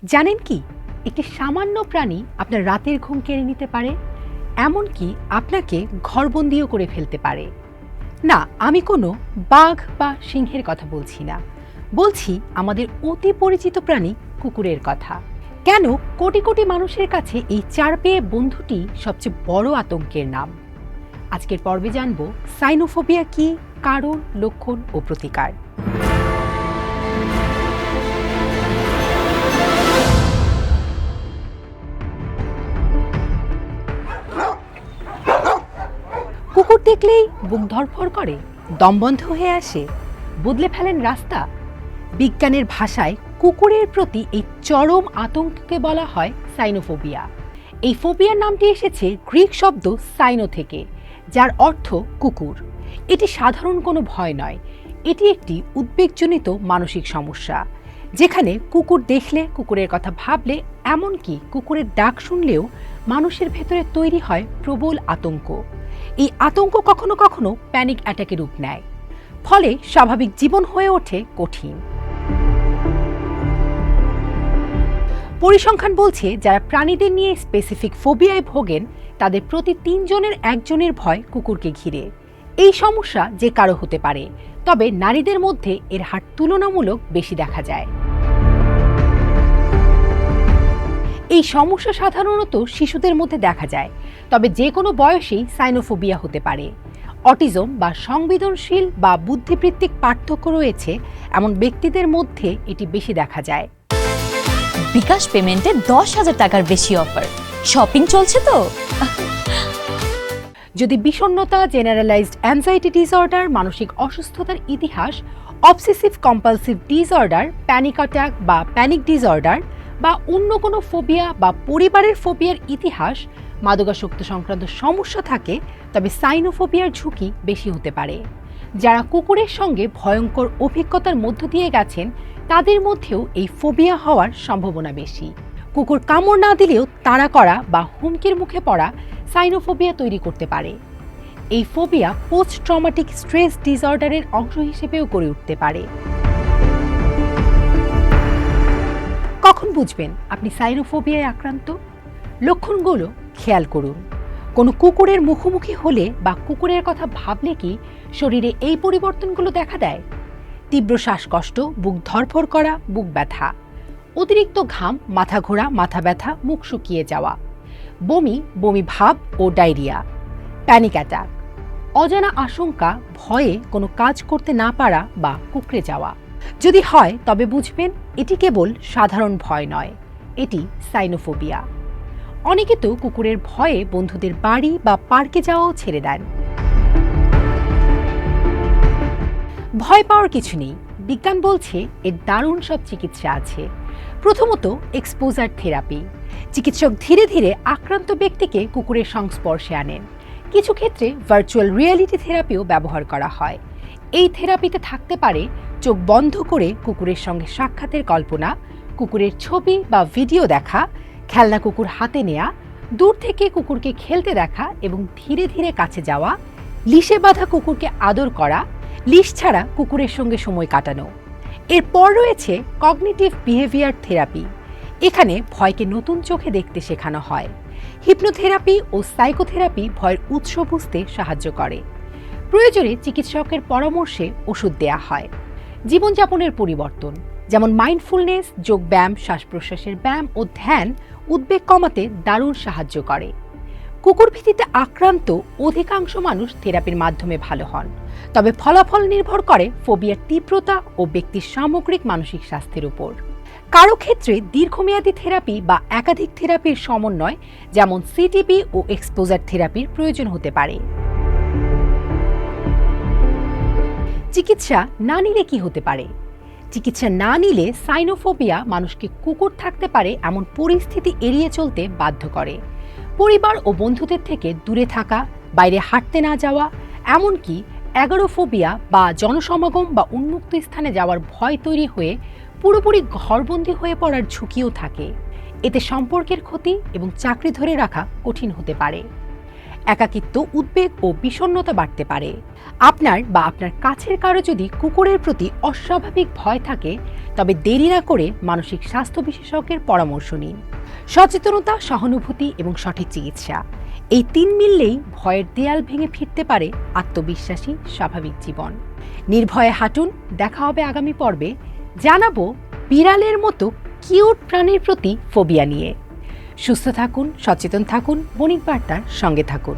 জানেন কি, একটি সামান্য প্রাণী আপনার রাতের ঘুম কেড়ে নিতে পারে, এমনকি আপনাকে ঘরবন্দিও করে ফেলতে পারে। না, আমি কোনো বাঘ বা সিংহের কথা বলছি না, বলছি আমাদের অতি পরিচিত প্রাণী কুকুরের কথা। কেন কোটি কোটি মানুষের কাছে এই চার পেয়ে বন্ধুটি সবচেয়ে বড় আতঙ্কের নাম? আজকের পর্বে জানব সাইনোফোবিয়া কি, কারণ, লক্ষণ ও প্রতিকার। কুকুর দেখলেই বুক ধড়ফড় করে, দম বন্ধ হয়ে আসে, বদলে ফেলেন রাস্তা। বিজ্ঞানের ভাষায় কুকুরের প্রতি এই চরম আতঙ্ককে বলা হয় সাইনোফোবিয়া। এই ফোবিয়ার নামটি এসেছে গ্রিক শব্দ সাইনো থেকে, যার অর্থ কুকুর। এটি সাধারণ কোনো ভয় নয়, এটি একটি উদ্বেগজনিত মানসিক সমস্যা, যেখানে কুকুর দেখলে, কুকুরের কথা ভাবলে, এমনকি কুকুরের ডাক শুনলেও মানুষের ভেতরে তৈরি হয় প্রবল আতঙ্ক। এই আতঙ্ক কখনো কখনো প্যানিক অ্যাটাকের রূপ নেয়, ফলে স্বাভাবিক জীবন হয়ে ওঠে কঠিন। পরিসংখ্যান বলছে, যারা প্রাণীদের নিয়ে স্পেসিফিক ফোবিয়ায় ভোগেন তাদের প্রতি ৩ জনের ১ জনের ভয় কুকুরকে ঘিরে। এই সমস্যা যে কারো হতে পারে, তবে নারীদের মধ্যে এর হার তুলনামূলক বেশি দেখা যায়। এই সমস্যা সাধারণত শিশুদের মধ্যে দেখা যায়, তবে যে কোনো বয়সেই সাইনোফোবিয়া হতে পারে। অটিজম বা সংবেদনশীল বা বুদ্ধিবৃত্তিক পার্থক্য রয়েছে এমন ব্যক্তিদের মধ্যে এটি বেশি দেখা যায়। বিকাশ পেমেন্টে 10,000 টাকার বেশি অফার, শপিং চলছে তো। যদি বিষণ্ণতা, জেনারেলাইজড অ্যাংজাইটি ডিসঅর্ডার, মানসিক অসুস্থতার ইতিহাস, obsessive compulsive disorder, panic attack বা প্যানিক ডিসঅর্ডার বা অন্য কোনো ফোবিয়া বা পরিবারের ফোবিয়ার ইতিহাস, মাদকাসক্ত সংক্রান্ত সমস্যা থাকে, তবে সাইনোফোবিয়ার ঝুঁকি বেশি হতে পারে। যারা কুকুরের সঙ্গে ভয়ঙ্কর অভিজ্ঞতার মধ্য দিয়ে গেছেন, তাদের মধ্যেও এই ফোবিয়া হওয়ার সম্ভাবনা বেশি। কুকুর কামড় না দিলেও তাড়া করা বা হুমকির মুখে পড়া সাইনোফোবিয়া তৈরি করতে পারে। এই ফোবিয়া পোস্ট ট্রমাটিক স্ট্রেস ডিসঅর্ডারের অংশ হিসেবেও গড়ে উঠতে পারে। কখন বুঝবেন আপনি সাইনোফোবিয়ায় আক্রান্ত? লক্ষণগুলো খেয়াল করুন। কোনো কুকুরের মুখোমুখি হলে বা কুকুরের কথা ভাবলে কি শরীরে এই পরিবর্তনগুলো দেখা দেয়? তীব্র শ্বাসকষ্ট, বুক ধড়ফড় করা, বুক ব্যথা, অতিরিক্ত ঘাম, মাথা ঘোরা, মাথা ব্যথা, মুখ শুকিয়ে যাওয়া, বমি, বমি ভাব ও ডায়রিয়া, প্যানিক অ্যাটাক, অজানা আশঙ্কা, ভয়ে কোনো কাজ করতে না পারা বা কুঁকড়ে যাওয়া। যদি হয় তবে বুঝবেন এটি কেবল সাধারণ ভয় নয়, এটি সাইনোফোবিয়া। অনেকে তো কুকুরের ভয়ে বন্ধুদের বাড়ি বা পার্কে যাওয়াও ছেড়ে দেন। ভয় পাওয়ার কিছু নেই, বিজ্ঞান বলছে এর দারুণ সব চিকিৎসা আছে। প্রথমত, এক্সপোজার থেরাপি। চিকিৎসক ধীরে ধীরে আক্রান্ত ব্যক্তিকে কুকুরের সংস্পর্শে আনেন। কিছু ক্ষেত্রে ভার্চুয়াল রিয়েলিটি থেরাপিও ব্যবহার করা হয়। এই থেরাপিতে থাকতে পারে চোখ বন্ধ করে কুকুরের সঙ্গে সাক্ষাতের কল্পনা, কুকুরের ছবি বা ভিডিও দেখা, খেলনা কুকুর হাতে নেয়া, দূর থেকে কুকুরকে খেলতে দেখা এবং ধীরে ধীরে কাছে যাওয়া, লিশে বাঁধা কুকুরকে আদর করা, লিশ ছাড়া কুকুরের সঙ্গে সময় কাটানো। এরপর রয়েছে কগনিটিভ বিহেভিয়ার থেরাপি। এখানে ভয়কে নতুন চোখে দেখতে শেখানো হয়। হিপনোথেরাপি ও সাইকোথেরাপি ভয়ের উৎস বুঝতে সাহায্য করে। প্রয়োজনে চিকিৎসকের পরামর্শে ওষুধ দেয়া হয়। জীবনযাপনের পরিবর্তন, যেমন মাইন্ডফুলনেস, যোগব্যায়াম, শ্বাস প্রশ্বাসের ব্যায়াম ও ধ্যান উদ্বেগ কমাতে দারুণ সাহায্য করে। কুকুর ভীতিতে আক্রান্ত অধিকাংশ মানুষ থেরাপির মাধ্যমে ভালো হন, তবে ফলাফল নির্ভর করে ফোবিয়ার তীব্রতা ও ব্যক্তির সামগ্রিক মানসিক স্বাস্থ্যের উপর। কারো ক্ষেত্রে দীর্ঘমেয়াদী থেরাপি বা একাধিক থেরাপির সমন্বয়, যেমন সিটিপি ও এক্সপোজার থেরাপির প্রয়োজন হতে পারে। চিকিৎসা না নিলে কি হতে পারে? চিকিৎসা না নিলে সাইনোফোবিয়া মানুষকে কুকুর থাকতে পারে এমন পরিস্থিতি এড়িয়ে চলতে বাধ্য করে। পরিবার ও বন্ধুদের থেকে দূরে থাকা, বাইরে হাঁটতে না যাওয়া, এমনকি অ্যাগোরাফোবিয়া বা জনসমাগম বা উন্মুক্ত স্থানে যাওয়ার ভয় তৈরি হয়ে পুরোপুরি ঘরবন্দি হয়ে পড়ার ঝুঁকিও থাকে। এতে সম্পর্কের ক্ষতি এবং চাকরি ধরে রাখা কঠিন হতে পারে। একাকিত্ব, উদ্বেগ ও বিষণ্ণতা বাড়তে পারে। আপনার বা আপনার কাছের কারো যদি কুকুরের প্রতি অস্বাভাবিক ভয় থাকে, তবে দেরি না করে মানসিক স্বাস্থ্য বিশেষজ্ঞের পরামর্শ নিন। সচেতনতা, সহানুভূতি এবং সঠিক চিকিৎসা, এই 3 মিললেই ভয়ের দেয়াল ভেঙে ফিরতে পারে আত্মবিশ্বাসী স্বাভাবিক জীবন। নির্ভয়ে হাঁটুন। দেখা হবে আগামী পর্বে। জানাবো বিড়ালের মতো কিউট প্রাণীর প্রতি ফোবিয়া নিয়ে। সুস্থ থাকুন, সচেতন থাকুন, বণিক বার্তার সঙ্গে থাকুন।